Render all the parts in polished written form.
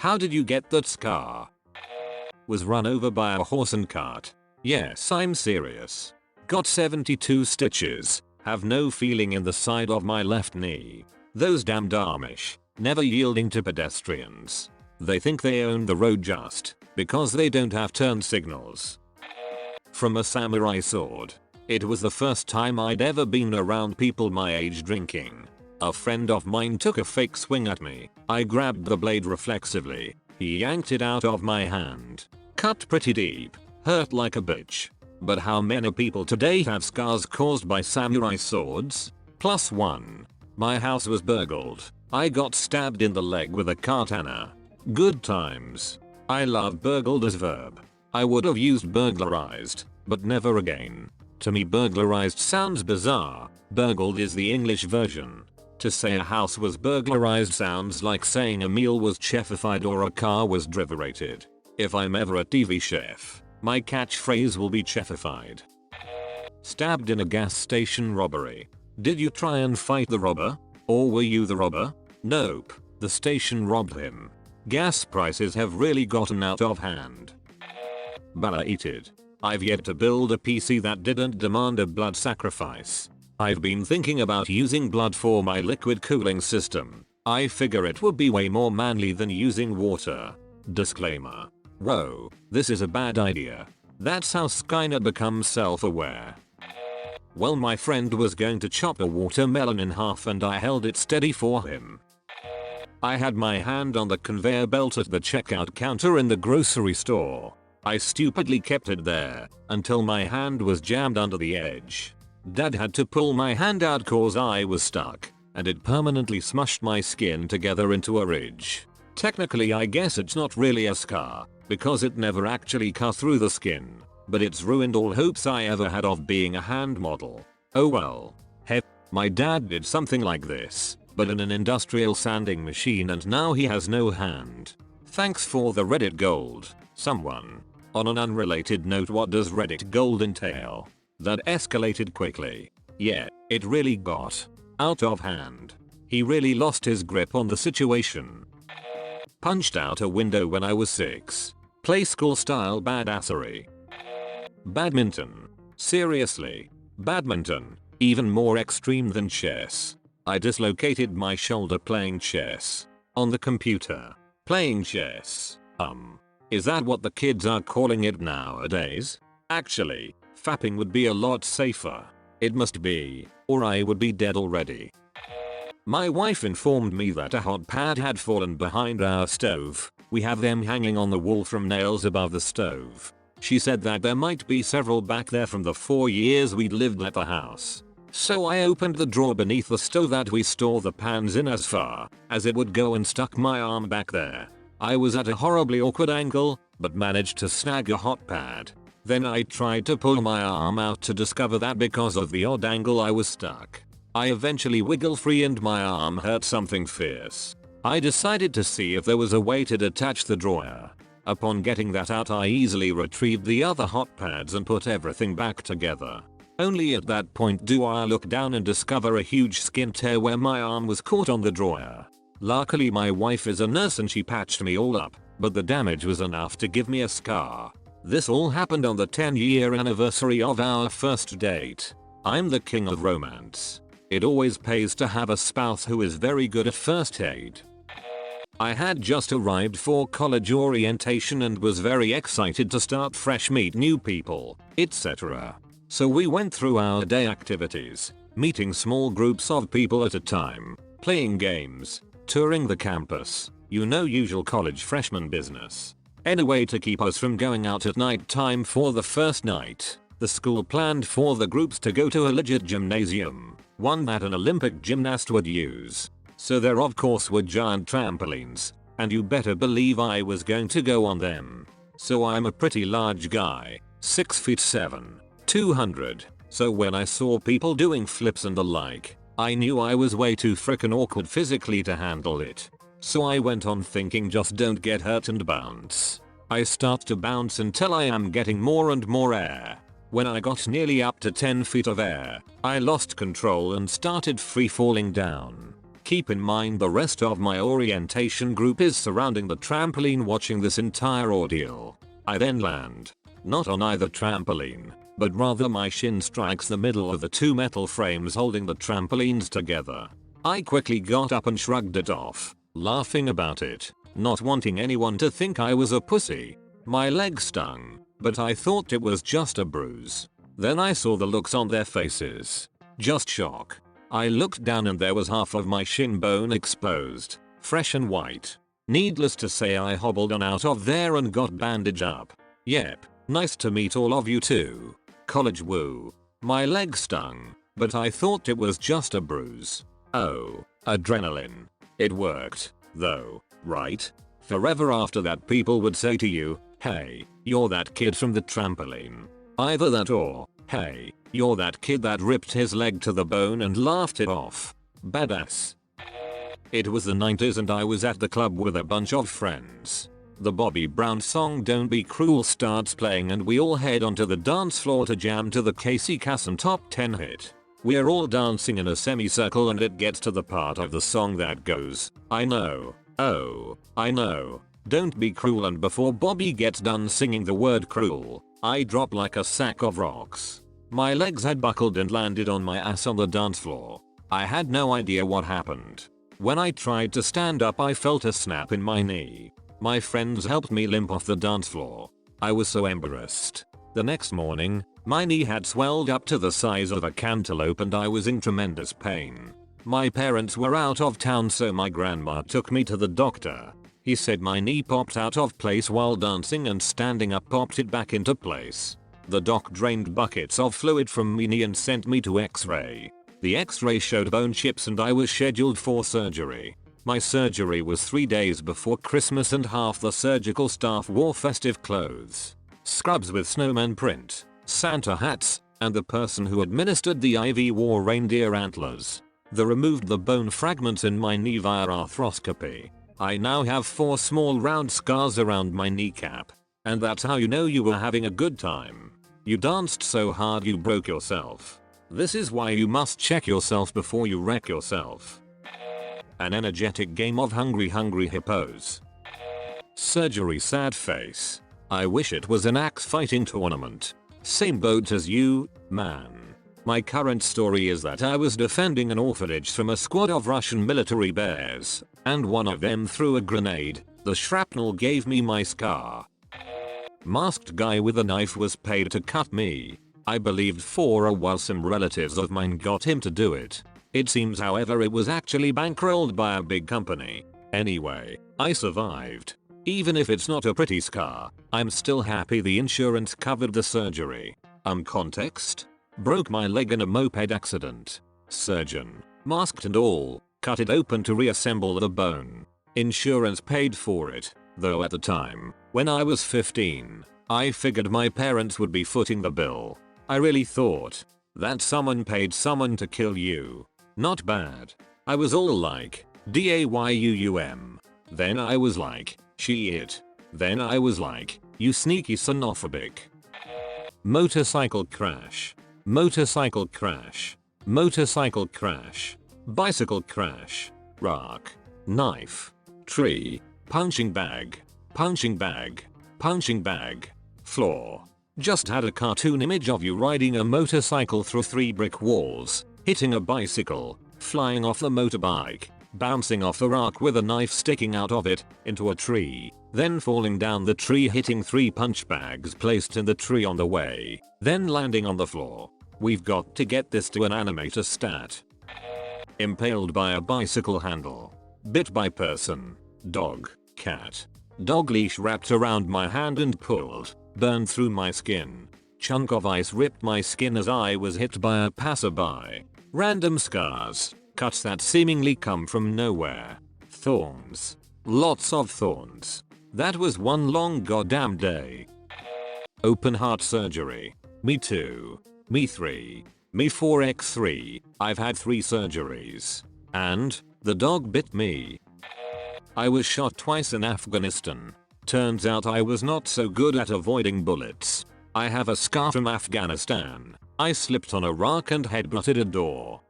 How did you get that scar? Was run over by a horse and cart. Yes, I'm serious. Got 72 stitches. Have no feeling in the side of my left knee. Those damned Amish, never yielding to pedestrians. They think they own the road just because they don't have turn signals. From a samurai sword. It was the first time I'd ever been around people my age drinking. A friend of mine took a fake swing at me. I grabbed the blade reflexively. He yanked it out of my hand. Cut pretty deep. Hurt like a bitch. But how many people today have scars caused by samurai swords? +1. My house was burgled. I got stabbed in the leg with a katana. Good times. I love burgled as verb. I would have used burglarized, but never again. To me burglarized sounds bizarre. Burgled is the English version. To say a house was burglarized sounds like saying a meal was chefified or a car was driverated. If I'm ever a TV chef, my catchphrase will be chefified. Stabbed in a gas station robbery. Did you try and fight the robber? Or were you the robber? Nope. The station robbed him. Gas prices have really gotten out of hand. Balated. I've yet to build a PC that didn't demand a blood sacrifice. I've been thinking about using blood for my liquid cooling system. I figure it would be way more manly than using water. Disclaimer. Whoa, this is a bad idea. That's how Skynet becomes self-aware. Well, my friend was going to chop a watermelon in half and I held it steady for him. I had my hand on the conveyor belt at the checkout counter in the grocery store. I stupidly kept it there until my hand was jammed under the edge. Dad had to pull my hand out cause I was stuck, and it permanently smushed my skin together into a ridge. Technically I guess it's not really a scar, because it never actually cut through the skin, but it's ruined all hopes I ever had of being a hand model. Oh well. Heck, my dad did something like this, but in an industrial sanding machine, and now he has no hand. Thanks for the Reddit gold, someone. On an unrelated note, what does Reddit gold entail? That escalated quickly. Yeah, it really got out of hand. He really lost his grip on the situation. Punched out a window when I was 6. Play school style badassery. Badminton. Seriously. Badminton. Even more extreme than chess. I dislocated my shoulder playing chess. On the computer. Playing chess. Is that what the kids are calling it nowadays? Actually, fapping would be a lot safer. It must be, or I would be dead already. My wife informed me that a hot pad had fallen behind our stove. We have them hanging on the wall from nails above the stove. She said that there might be several back there from the 4 years we'd lived at the house. So I opened the drawer beneath the stove that we store the pans in as far as it would go and stuck my arm back there. I was at a horribly awkward angle, but managed to snag a hot pad. Then I tried to pull my arm out to discover that because of the odd angle I was stuck. I eventually wiggled free and my arm hurt something fierce. I decided to see if there was a way to detach the drawer. Upon getting that out, I easily retrieved the other hot pads and put everything back together. Only at that point do I look down and discover a huge skin tear where my arm was caught on the drawer. Luckily my wife is a nurse and she patched me all up, but the damage was enough to give me a scar. This all happened on the 10-year anniversary of our first date. I'm the king of romance. It always pays to have a spouse who is very good at first aid. I had just arrived for college orientation and was very excited to start fresh, meet new people, etc. So we went through our day activities, meeting small groups of people at a time, playing games, touring the campus, usual college freshman business. Anyway, to keep us from going out at night time for the first night, the school planned for the groups to go to a legit gymnasium, one that an Olympic gymnast would use. So there of course were giant trampolines, and you better believe I was going to go on them. So I'm a pretty large guy, 6'7", 200, so when I saw people doing flips and the like, I knew I was way too frickin' awkward physically to handle it. So I went on thinking, just don't get hurt and bounce. I start to bounce until I am getting more and more air. When I got nearly up to 10 feet of air, I lost control and started free falling down. Keep in mind the rest of my orientation group is surrounding the trampoline watching this entire ordeal. I then land. Not on either trampoline, but rather my shin strikes the middle of the two metal frames holding the trampolines together. I quickly got up and shrugged it off, laughing about it, not wanting anyone to think I was a pussy. My leg stung, but I thought it was just a bruise. Then I saw the looks on their faces. Just shock. I looked down and there was half of my shin bone exposed, fresh and white. Needless to say, I hobbled on out of there and got bandaged up. Yep, nice to meet all of you too. College woo. My leg stung, but I thought it was just a bruise. Oh, adrenaline. It worked, though, right? Forever after that people would say to you, hey, you're that kid from the trampoline. Either that or, hey, you're that kid that ripped his leg to the bone and laughed it off. Badass. It was the 90s and I was at the club with a bunch of friends. The Bobby Brown song Don't Be Cruel starts playing and we all head onto the dance floor to jam to the Casey Kasem top 10 hit. We're all dancing in a semicircle and it gets to the part of the song that goes, I know, oh, I know, don't be cruel, and before Bobby gets done singing the word cruel, I drop like a sack of rocks. My legs had buckled and landed on my ass on the dance floor. I had no idea what happened. When I tried to stand up I felt a snap in my knee. My friends helped me limp off the dance floor. I was so embarrassed. The next morning, my knee had swelled up to the size of a cantaloupe and I was in tremendous pain. My parents were out of town so my grandma took me to the doctor. He said my knee popped out of place while dancing and standing up popped it back into place. The doc drained buckets of fluid from my knee and sent me to x-ray. The x-ray showed bone chips and I was scheduled for surgery. My surgery was 3 days before Christmas and half the surgical staff wore festive clothes. Scrubs with snowman print, Santa hats, and the person who administered the IV wore reindeer antlers. They removed the bone fragments in my knee via arthroscopy. I now have 4 small round scars around my kneecap. And that's how you know you were having a good time. You danced so hard you broke yourself. This is why you must check yourself before you wreck yourself. An energetic game of hungry hippos. Surgery sad face. I wish it was an axe fighting tournament. Same boat as you, man. My current story is that I was defending an orphanage from a squad of Russian military bears, and one of them threw a grenade. The shrapnel gave me my scar. Masked guy with a knife was paid to cut me. I believed for a while some relatives of mine got him to do it. It seems however it was actually bankrolled by a big company. Anyway, I survived. Even if it's not a pretty scar, I'm still happy the insurance covered the surgery. Context? Broke my leg in a moped accident. Surgeon, masked and all, cut it open to reassemble the bone. Insurance paid for it, though at the time, when I was 15, I figured my parents would be footing the bill. I really thought that someone paid someone to kill you. Not bad. I was all like, DAYUUM. Then I was like, shit. Then I was like, you sneaky xenophobic. Motorcycle crash. Motorcycle crash. Motorcycle crash. Bicycle crash. Rock. Knife. Tree. Punching bag. Punching bag. Punching bag. Floor. Just had a cartoon image of you riding a motorcycle through 3 brick walls, hitting a bicycle, flying off the motorbike, bouncing off a rock with a knife sticking out of it, into a tree, then falling down the tree hitting 3 punch bags placed in the tree on the way, then landing on the floor. We've got to get this to an animator stat. Impaled by a bicycle handle. Bit by person. Dog. Cat. Dog leash wrapped around my hand and pulled. Burned through my skin. Chunk of ice ripped my skin as I was hit by a passerby. Random scars. Cuts that seemingly come from nowhere. Thorns. Lots of thorns. That was one long goddamn day. Open heart surgery. Me 2. Me 3. Me 4x3. I've had 3 surgeries. And the dog bit me. I was shot twice in Afghanistan. Turns out I was not so good at avoiding bullets. I have a scar from Afghanistan. I slipped on a rock and headbutted a door.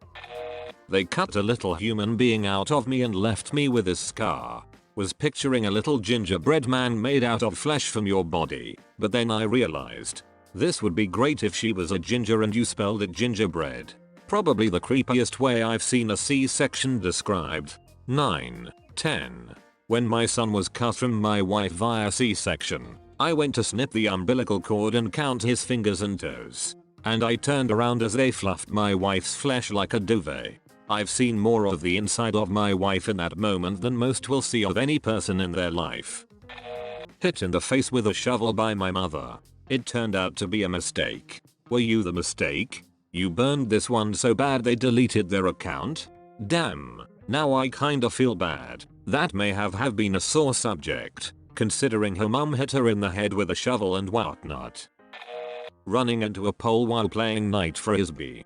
They cut a little human being out of me and left me with this scar. Was picturing a little gingerbread man made out of flesh from your body, but then I realized this would be great if she was a ginger and you spelled it gingerbread. Probably the creepiest way I've seen a C-section described. 9. 10. When my son was cut from my wife via C-section, I went to snip the umbilical cord and count his fingers and toes. And I turned around as they fluffed my wife's flesh like a duvet. I've seen more of the inside of my wife in that moment than most will see of any person in their life. Hit in the face with a shovel by my mother. It turned out to be a mistake. Were you the mistake? You burned this one so bad they deleted their account? Damn, now I kinda feel bad. That may have been a sore subject, considering her mum hit her in the head with a shovel and whatnot. Running into a pole while playing night frisbee.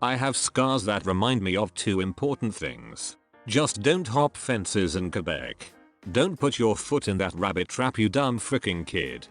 I have scars that remind me of two important things. Just don't hop fences in Quebec. Don't put your foot in that rabbit trap, you dumb freaking kid.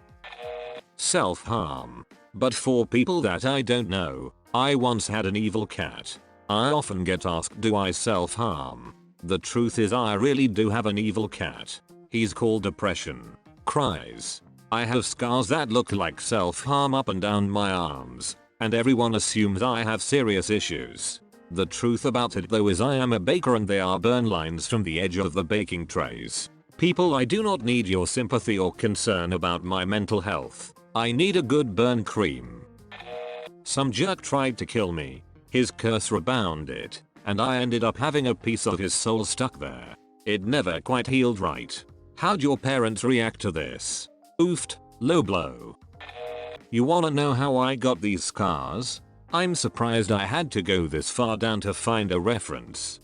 Self-harm. But for people that I don't know, I once had an evil cat. I often get asked, do I self-harm? The truth is I really do have an evil cat. He's called Depression. Cries. I have scars that look like self-harm up and down my arms, and everyone assumes I have serious issues. The truth about it though is I am a baker and there are burn lines from the edge of the baking trays. People, I do not need your sympathy or concern about my mental health. I need a good burn cream. Some jerk tried to kill me. His curse rebounded, and I ended up having a piece of his soul stuck there. It never quite healed right. How'd your parents react to this? Oofed, low blow. You wanna know how I got these scars? I'm surprised I had to go this far down to find a reference.